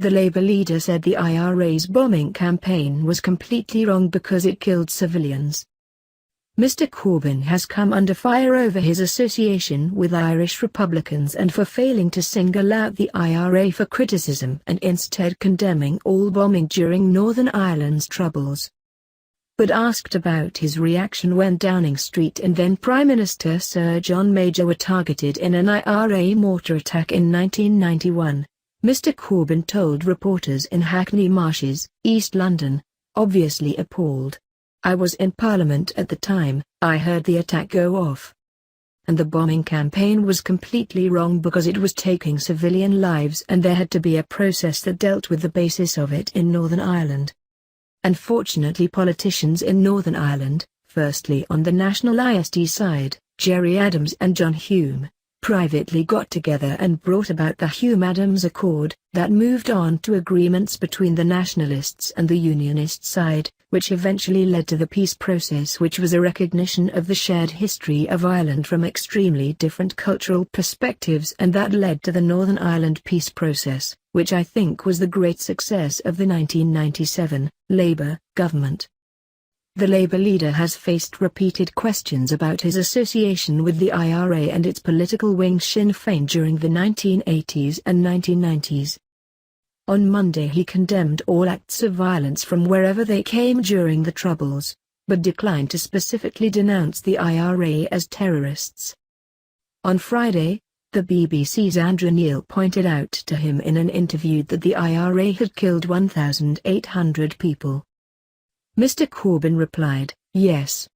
The Labour leader said the IRA's bombing campaign was completely wrong because it killed civilians. Mr. Corbyn has come under fire over his association with Irish Republicans and for failing to single out the IRA for criticism and instead condemning all bombing during Northern Ireland's troubles. But asked about his reaction when Downing Street and then Prime Minister Sir John Major were targeted in an IRA mortar attack in 1991, Mr. Corbyn told reporters in Hackney Marshes, East London, obviously appalled. "I was in Parliament at the time, I heard the attack go off. And the bombing campaign was completely wrong because it was taking civilian lives and there had to be a process that dealt with the basis of it in Northern Ireland. Unfortunately politicians in Northern Ireland, firstly on the National IST side, Gerry Adams and John Hume, privately got together and brought about the Hume-Adams Accord, that moved on to agreements between the nationalists and the unionist side, which eventually led to the peace process, which was a recognition of the shared history of Ireland from extremely different cultural perspectives, and that led to the Northern Ireland peace process, which I think was the great success of the 1997 Labour government. The Labour leader has faced repeated questions about his association with the IRA and its political wing Sinn Féin during the 1980s and 1990s. On Monday he condemned all acts of violence from wherever they came during the Troubles, but declined to specifically denounce the IRA as terrorists. On Friday, the BBC's Andrew Neil pointed out to him in an interview that the IRA had killed 1,800 people. Mr. Corbyn replied, "Yes.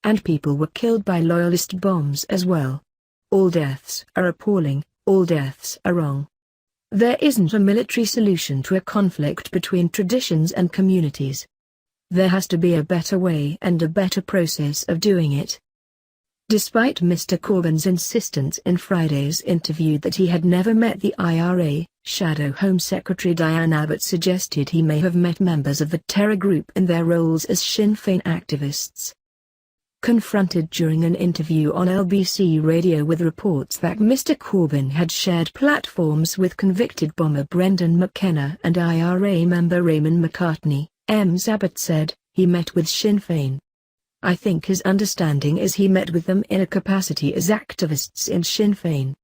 And people were killed by loyalist bombs as well. All deaths are appalling, all deaths are wrong. There isn't a military solution to a conflict between traditions and communities. There has to be a better way and a better process of doing it." Despite Mr. Corbyn's insistence in Friday's interview that he had never met the IRA, Shadow Home Secretary Diane Abbott suggested he may have met members of the terror group in their roles as Sinn Féin activists. Confronted during an interview on LBC Radio with reports that Mr. Corbyn had shared platforms with convicted bomber Brendan McKenna and IRA member Raymond McCartney, Ms. Abbott said, "He met with Sinn Féin. I think his understanding is he met with them in a capacity as activists in Sinn Féin.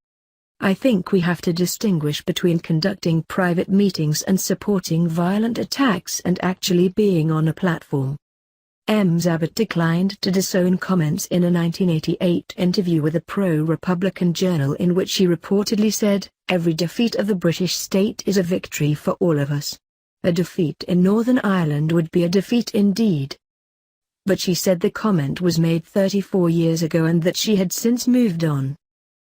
I think we have to distinguish between conducting private meetings and supporting violent attacks and actually being on a platform." Ms. Abbott declined to disown comments in a 1988 interview with a pro-Republican journal in which she reportedly said, "Every defeat of the British state is a victory for all of us. A defeat in Northern Ireland would be a defeat indeed." But she said the comment was made 34 years ago and that she had since moved on.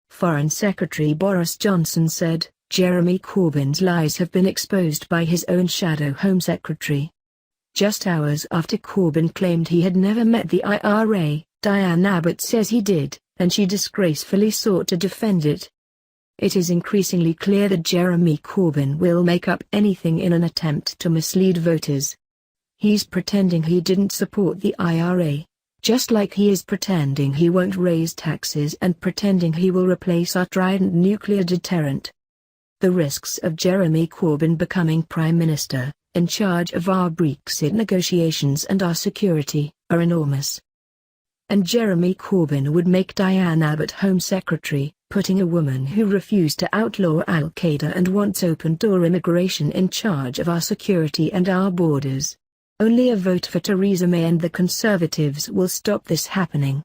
Foreign Secretary Boris Johnson said, "Jeremy Corbyn's lies have been exposed by his own Shadow Home Secretary." Just hours after Corbyn claimed he had never met the IRA, Diane Abbott says he did, and she disgracefully sought to defend it. "It is increasingly clear that Jeremy Corbyn will make up anything in an attempt to mislead voters. He's pretending he didn't support the IRA, just like he is pretending he won't raise taxes and pretending he will replace our Trident nuclear deterrent. The risks of Jeremy Corbyn becoming Prime Minister, in charge of our Brexit negotiations and our security, are enormous. And Jeremy Corbyn would make Diane Abbott Home Secretary, putting a woman who refused to outlaw Al-Qaeda and wants open-door immigration in charge of our security and our borders. Only a vote for Theresa May and the Conservatives will stop this happening.